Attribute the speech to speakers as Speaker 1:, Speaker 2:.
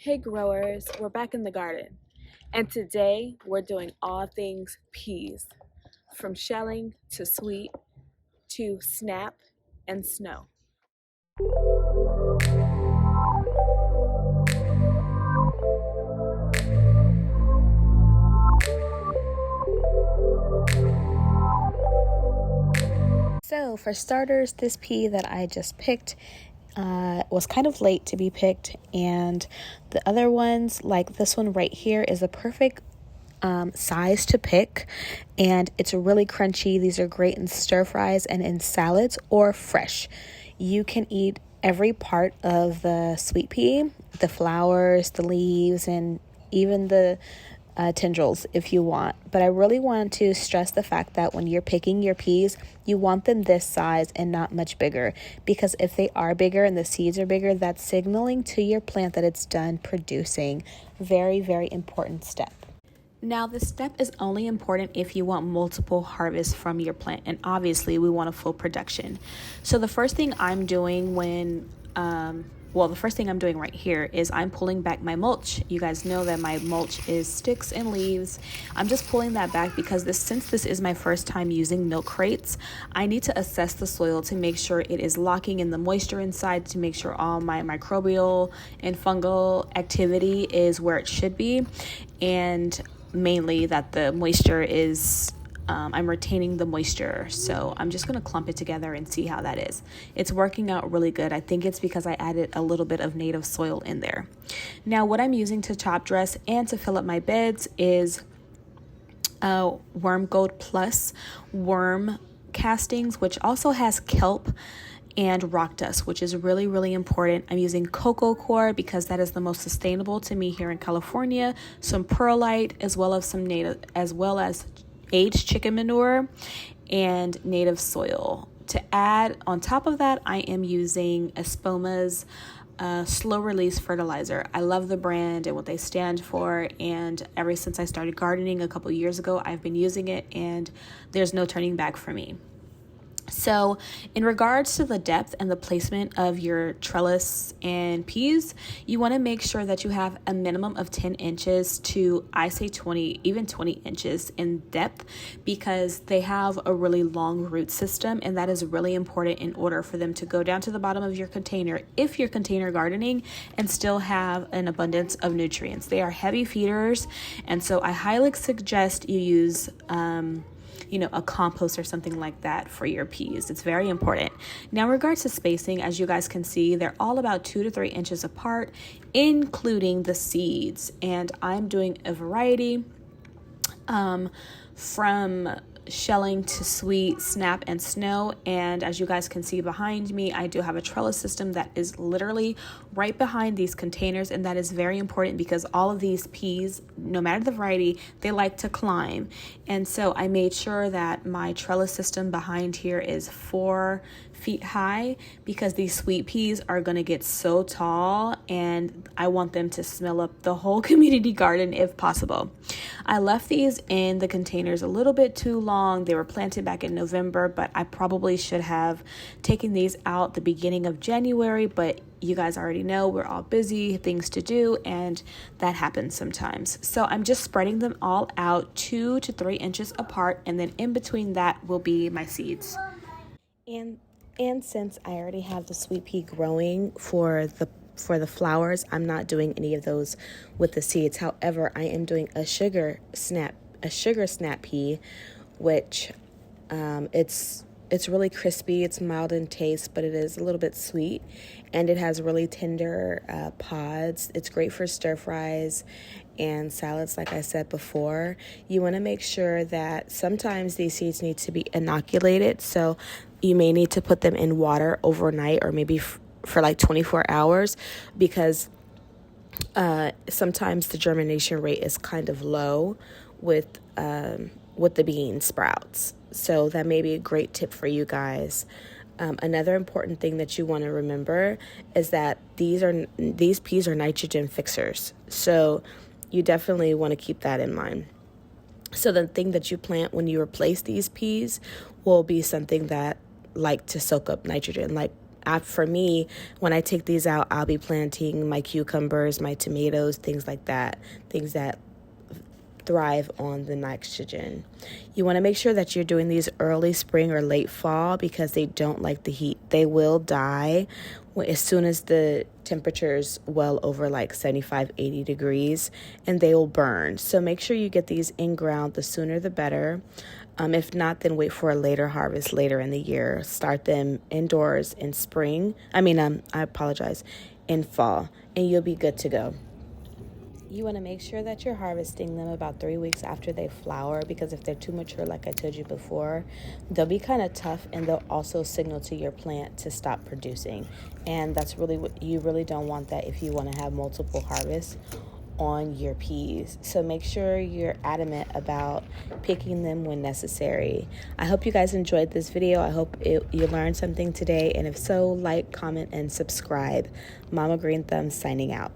Speaker 1: Hey growers, we're back in the garden, and today we're doing all things peas, from shelling to sweet to snap and snow. So for starters, this pea that I just picked was kind of late to be picked, and the other ones, like this one right here, is a perfect size to pick, and it's really crunchy. These are great in stir fries and in salads or fresh. You can eat every part of the sweet pea, the flowers, the leaves, and even the tendrils if you want. But I really want to stress the fact that when you're picking your peas, you want them this size and not much bigger, because if they are bigger and the seeds are bigger, that's signaling to your plant that it's done producing. Very, very important step. Now, this step is only important if you want multiple harvests from your plant, and obviously we want a full production. So the first thing I'm doing the first thing I'm doing right here is I'm pulling back my mulch. You guys know that my mulch is sticks and leaves. I'm just pulling that back because since this is my first time using milk crates, I need to assess the soil to make sure it is locking in the moisture inside, to make sure all my microbial and fungal activity is where it should be, and mainly that the moisture is I'm retaining the moisture. So I'm just going to clump it together and see how that is. It's working out really good. I think it's because I added a little bit of native soil in there. Now, what I'm using to top dress and to fill up my beds is Worm Gold Plus worm castings, which also has kelp and rock dust, which is really, really important. I'm using cocoa coir because that is the most sustainable to me here in California. Some perlite, as well as aged chicken manure and native soil. To add on top of that, I am using Espoma's slow release fertilizer. I love the brand and what they stand for, and ever since I started gardening a couple years ago, I've been using it, and there's no turning back for me. So in regards to the depth and the placement of your trellis and peas, you want to make sure that you have a minimum of 10 inches to, I say 20, even 20 inches in depth, because they have a really long root system, and that is really important in order for them to go down to the bottom of your container if you're container gardening and still have an abundance of nutrients. They are heavy feeders, and so I highly suggest you use a compost or something like that for your peas. It's very important. Now, in regards to spacing, as you guys can see, they're all about 2 to 3 inches apart, including the seeds. And I'm doing a variety from shelling to sweet, snap, and snow. And as you guys can see behind me, I do have a trellis system that is literally right behind these containers, and that is very important because all of these peas, no matter the variety, they like to climb. And so I made sure that my trellis system behind here is 4 feet high, because these sweet peas are going to get so tall, and I want them to smell up the whole community garden if possible. I left these in the containers a little bit too long. They were planted back in November, but I probably should have taken these out the beginning of January, but you guys already know we're all busy, things to do, and that happens sometimes. So I'm just spreading them all out 2 to 3 inches apart, and then in between that will be my seeds. And since I already have the sweet pea growing for the flowers, I'm not doing any of those with the seeds. However, I am doing a sugar snap pea, which it's really crispy. It's mild in taste, but it is a little bit sweet, and it has really tender pods. It's great for stir fries and salads, like I said before. You want to make sure that sometimes these seeds need to be inoculated, so you may need to put them in water overnight, or maybe for like 24 hours, because sometimes the germination rate is kind of low with the bean sprouts. So that may be a great tip for you guys. Another important thing that you want to remember is that these peas are nitrogen fixers. So you definitely want to keep that in mind. So the thing that you plant when you replace these peas will be something that like to soak up nitrogen, like For me, when I take these out, I'll be planting my cucumbers, my tomatoes, things like that, things that thrive on the nitrogen. You want to make sure that you're doing these early spring or late fall because they don't like the heat. They will die as soon as the temperature's well over like 75, 80 degrees, and they will burn. So make sure you get these in ground. The sooner the better. If not, then wait for a later harvest later in the year. Start them indoors in spring. In fall, and you'll be good to go. You want to make sure that you're harvesting them about 3 weeks after they flower, because if they're too mature, like I told you before, they'll be kind of tough, and they'll also signal to your plant to stop producing. And that's really what you really don't want, that if you want to have multiple harvests on your peas. So make sure you're adamant about picking them when necessary. I hope you guys enjoyed this video. I hope you learned something today, and if so, like, comment, and subscribe. Mama Green Thumb signing out.